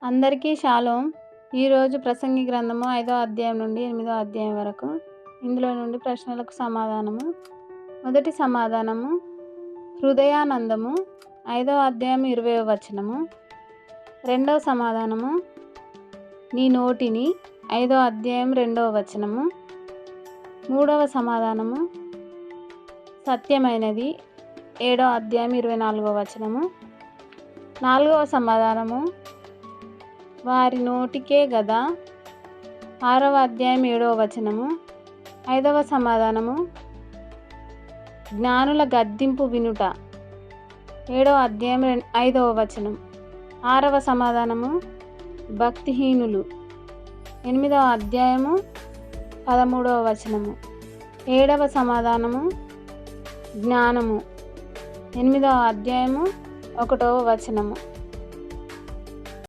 అందరికీ షాలోమ్. ఈరోజు ప్రసంగి గ్రంథము 5వ అధ్యాయం నుండి 8వ అధ్యాయం వరకు. ఇందులో నుండి ప్రశ్నలకు సమాధానము. మొదటి సమాధానము హృదయానందము 5వ అధ్యాయం 20వ వచనము. రెండవ సమాధానము నీ నోటిని 5వ అధ్యాయం 2వ వచనము. మూడవ సమాధానము సత్యమైనది 7వ అధ్యాయం 24వ వచనము. నాలుగవ సమాధానము వారి నోటికే గదా 6వ అధ్యాయం 7వ వచనము. ఐదవ సమాధానము జ్ఞానుల గద్దింపు వినుట 7వ అధ్యాయం 5వ వచనం. ఆరవ సమాధానము భక్తిహీనులు 8వ అధ్యాయము 13వ వచనము. ఏడవ సమాధానము జ్ఞానము 8వ అధ్యాయము 1వ వచనము.